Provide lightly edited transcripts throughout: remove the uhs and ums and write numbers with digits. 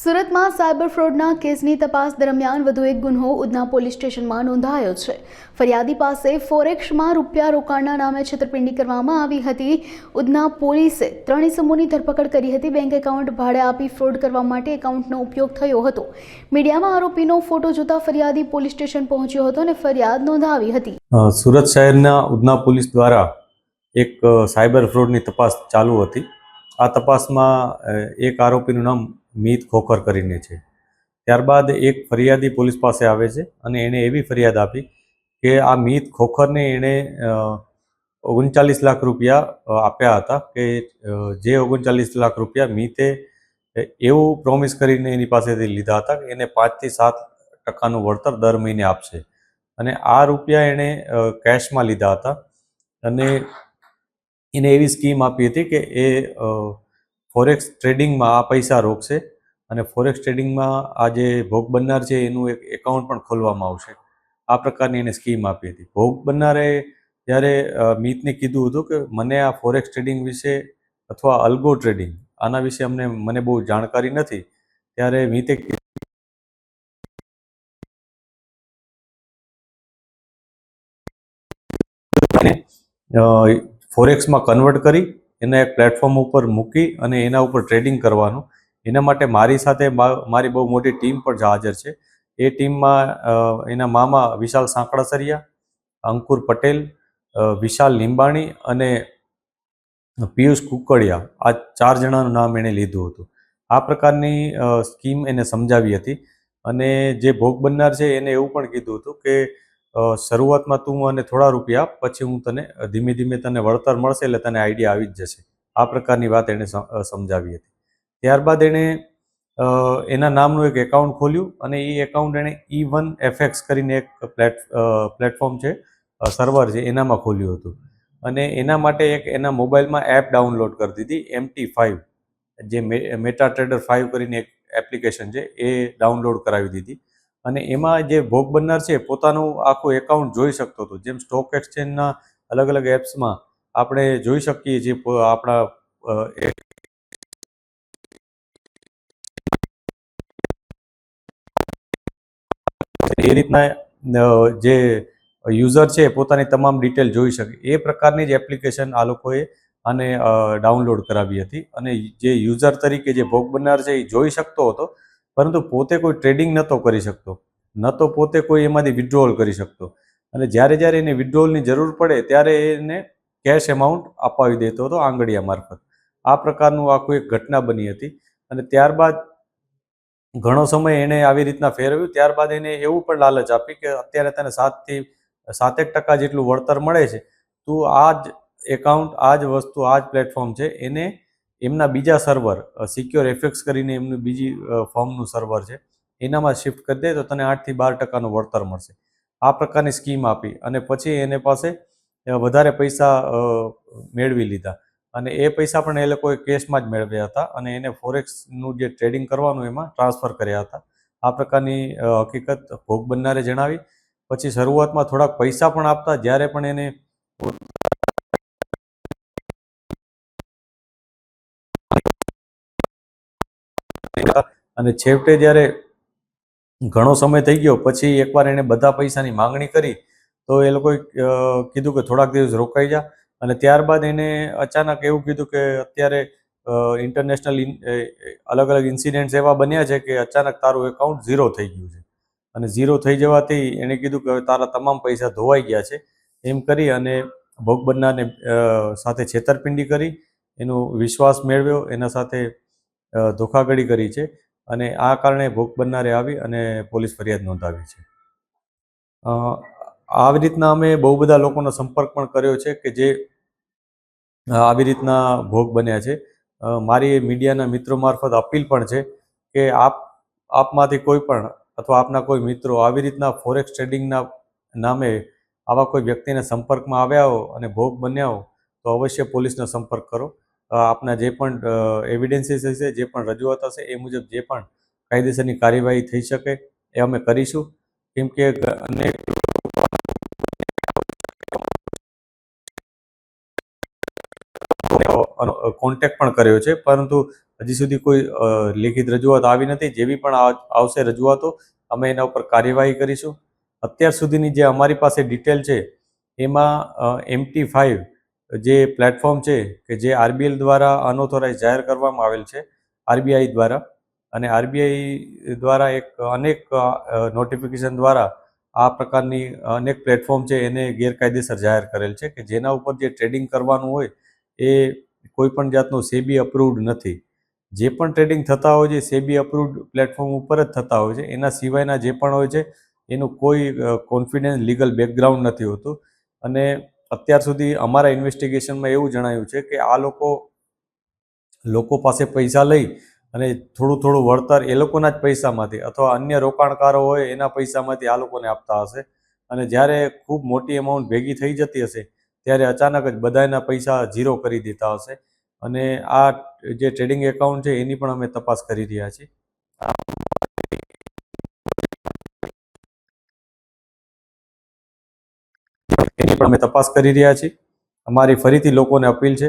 સુરતમાં સાયબર ફ્રોડના કેસની તપાસ દરમિયાન વધુ એક ગુન્હો ઉધના પોલીસ સ્ટેશનમાં નોંધાયો છે। ફરિયાદી પાસે ફોરેક્સમાં રૂપિયા રોકાણના નામે છેતરપિંડી કરવામાં આવી હતી। ઉધના પોલીસે 3 ઇસમોની ધરપકડ કરી હતી। બેંક એકાઉન્ટ ભાડે આપી ફ્રોડ કરવા માટે એકાઉન્ટનો ઉપયોગ થયો હતો। મીડિયામાં આરોપીનો ફોટો જોતા ફરિયાદી પોલીસ સ્ટેશન પહોંચ્યો હતો અને ફરિયાદ નોંધાવી હતી। સુરત શહેરના ઉધના પોલીસ દ્વારા એક સાયબર ફ્રોડની તપાસ ચાલુ હતી। આ તપાસમાં એક આરોપીનું નામ મીત ખોખર કરીને છે। ત્યારબાદ એક ફરિયાદી પોલીસ પાસે આવે છે અને એણે એવી ફરિયાદ આપી કે આ મીત ખોખરને એણે 39 લાખ રૂપિયા આપ્યા હતા કે જે 39 લાખ રૂપિયા મીતે એવું પ્રોમિસ કરીને એની પાસેથી લીધા હતા કે એને 5 થી 7% વળતર દર મહિને આપશે અને આ રૂપિયા એણે કેશમાં લીધા હતા અને એને એવી સ્કીમ આપી હતી કે એ ફોરેક્સ ટ્રેડિંગમાં આ પૈસા રોકશે અને ફોરેક્સ ટ્રેડિંગમાં આ જે ભોગ બનનાર છે એનું એક એકાઉન્ટ પણ ખોલવામાં આવશે। આ પ્રકારની એને સ્કીમ આપી હતી। ભોગ બનનારે જ્યારે મીતને કીધું હતું કે મને આ ફોરેક્સ ટ્રેડિંગ વિશે અથવા અલ્ગો ટ્રેડિંગ આના વિશે મને બહુ જાણકારી નથી, ત્યારે મીતે ફોરેક્સમાં કન્વર્ટ કરી એના એક પ્લેટફોર્મ ઉપર મૂકી અને એના ઉપર ટ્રેડિંગ કરવાનું। એના માટે મારી સાથે મારી બહુ મોટી ટીમ પણ હાજર છે। એ ટીમમાં એના મામા વિશાલ સાંકળાસરિયા, અંકુર પટેલ, વિશાલ લીંબાણી અને પિયુષ કુકડિયા, આ 4 જણાનું નામ એણે લીધું હતું। આ પ્રકારની સ્કીમ એને સમજાવી હતી અને જે ભોગ બનનાર છે એને એવું પણ કીધું હતું કે શરૂઆતમાં તું મને થોડા રૂપિયા આપ, પછી હું તને ધીમે ધીમે તને વળતર મળશે એટલે તને આઈડિયા આવી જ જશે। આ પ્રકારની વાત એણે સમજાવી હતી। ત્યારબાદ એણે એના નામનું એક એકાઉન્ટ ખોલ્યું અને એ એકાઉન્ટ એણે E1FX કરીને એક પ્લેટફોર્મ છે, સર્વર છે, એનામાં ખોલ્યું હતું અને એના માટે એક એના મોબાઈલમાં એપ ડાઉનલોડ કરી દીધી MT5, જે મેટા ટ્રેડર 5 કરીને એક એપ્લિકેશન છે એ ડાઉનલોડ કરાવી દીધી અને એમાં જે ભોગ બનનાર છે પોતાનું આખું એકાઉન્ટ જોઈ શકતો હતો। જેમ સ્ટોક એક્સચેન્જના અલગ અલગ એપ્સમાં આપણે જોઈ શકીએ છીએ આપણા એ રીતના જે યુઝર છે પોતાની તમામ ડિટેલ જોઈ શકે એ પ્રકારની જ એપ્લિકેશન આ લોકોએ આને ડાઉનલોડ કરાવી હતી અને જે યુઝર તરીકે જે ભોગ બનનાર છે એ જોઈ શકતો હતો, પરંતુ પોતે કોઈ ટ્રેડિંગ નહોતો કરી શકતો, ન તો પોતે કોઈ એમાંથી વિથડ્રોવલ કરી શકતો અને જ્યારે એને વિથડ્રોવલની જરૂર પડે ત્યારે એને કેશ એમાઉન્ટ અપાવી દેતો હતો આંગળીયા મારફત। આ પ્રકારનું આખું એક ઘટના બની હતી અને ત્યારબાદ ઘણો સમય એણે આવી રીતના ફેરવ્યું। ત્યારબાદ એને એવું પણ લાલચ આપી કે અત્યારે તને 7 થી 7% જેટલું વળતર મળે છે, તું આ જ એકાઉન્ટ, આ જ વસ્તુ, આ જ પ્લેટફોર્મ છે એને એમના બીજા સર્વર સિક્યોર એફએક્સ કરીને એમનું બીજી ફોર્મનું સર્વર છે એનામાં શિફ્ટ કરી દે તો તને 8 થી 12% વળતર મળશે। આ પ્રકારની સ્કીમ આપી અને પછી એને પાસે વધારે પૈસા મેળવી લીધા અને એ પૈસા પણ એ લોકોએ કેશમાં જ મેળવ્યા હતા અને એને ફોરેક્સનું જે ટ્રેડિંગ કરવાનું એમાં ટ્રાન્સફર કર્યા હતા। આ પ્રકારની હકીકત ભોગ બનનારે જણાવી। પછી શરૂઆતમાં થોડાક પૈસા પણ આપતા, જ્યારે પણ એને અને છેવટે જ્યારે ઘણો સમય થઈ ગયો પછી એકવાર એણે બધા પૈસાની માંગણી કરી તો એ લોકોએ કીધું કે થોડાક દિવસ રોકાઈ જા અને ત્યારબાદ એને અચાનક એવું કીધું કે અત્યારે ઇન્ટરનેશનલ અલગ અલગ ઇન્સિડન્ટ્સ એવા બન્યા છે કે અચાનક તારું એકાઉન્ટ ઝીરો થઈ ગયું છે અને ઝીરો થઈ જવાથી એણે કીધું કે હવે તારા તમામ પૈસા ધોવાઈ ગયા છે। એમ કરી અને ભોગ બનનારને સાથે છેતરપિંડી કરી, એનો વિશ્વાસ મેળવ્યો, એના સાથે ધોખાધડી કરી છે અને આ કારણે ભોગ બનનારે આવી અને પોલીસ ફરિયાદ નોંધાવી છે। આવી રીતના અમે બહુ બધા લોકોનો સંપર્ક પણ કર્યો છે કે જે આવી રીતના ભોગ બન્યા છે। મારી મીડિયાના મિત્રો મારફત અપીલ પણ છે કે આપમાંથી કોઈ પણ અથવા આપના કોઈ મિત્રો આવી રીતના ફોરેક્સ ટ્રેડિંગના નામે આવા કોઈ વ્યક્તિના સંપર્કમાં આવ્યા હો અને ભોગ બન્યા હો તો અવશ્ય પોલીસનો સંપર્ક કરો। આપના જે પણ એવિડન્સીસ હશે, જે પણ રજૂઆત હશે એ મુજબ જે પણ કાયદેસરની કાર્યવાહી થઈ શકે એ અમે કરીશું, કેમ કે અનેક કોન્ટેક્ટ પણ કર્યો છે, પરંતુ હજી સુધી કોઈ લેખિત રજૂઆત આવી નથી. જેવી પણ આવશે રજૂઆતો અમે એના ઉપર કાર્યવાહી કરીશું. અત્યાર સુધીની જે અમારી પાસે ડિટેલ છે એમાં MT5 જે પ્લેટફોર્મ છે કે જે RBL દ્વારા અનઓથોરાઇઝ જાહેર કરવામાં આવેલ છે RBI દ્વારા, અને RBI દ્વારા અનેક નોટિફિકેશન દ્વારા આ પ્રકારની અનેક પ્લેટફોર્મ છે એને ગેરકાયદેસર જાહેર કરેલ છે કે જેના ઉપર જે ટ્રેડિંગ કરવાનું હોય એ કોઈ પણ જાતનું સેબી અપ્રુવડ નથી. જે પણ ટ્રેડિંગ થતા હોય છે સેબી અપ્રુવડ પ્લેટફોર્મ ઉપર જ થતા હોય છે. એના સિવાયના જે પણ હોય છે એનું કોઈ કોન્ફિડન્સ લીગલ બેકગ્રાઉન્ડ નથી હોતું. અને અત્યાર સુધી અમારા ઇન્વેસ્ટિગેશનમાં એવું જણાયું છે કે આ લોકો પાસે પૈસા લઈ અને થોડું થોડું વળતર એ લોકોના જ પૈસામાંથી અથવા અન્ય રોકાણકારો હોય એના પૈસામાંથી આ લોકોને આપતા હશે. અને જ્યારે ખૂબ મોટી અમાઉન્ટ ભેગી થઈ જતી હશે ત્યારે અચાનક જ બધાના પૈસા ઝીરો કરી દેતા હશે. અને આ જે ટ્રેડિંગ એકાઉન્ટ છે એની પણ અમે તપાસ કરી રહ્યા છીએ. અમારી ફરીથી લોકોને અપીલ છે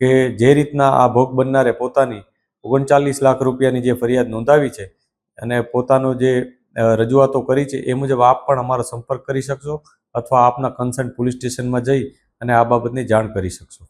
કે જે રીતના આ ભોગ બનનારે પોતાની 39 લાખ રૂપિયાની જે ફરિયાદ નોંધાવી છે અને પોતાનો જે રજૂઆતો કરી છે એ મુજબ આપ પણ અમારો સંપર્ક કરી શકશો અથવા આપના કન્સર્ન પોલીસ સ્ટેશનમાં જઈ અને આ બાબતની જાણ કરી શકશો.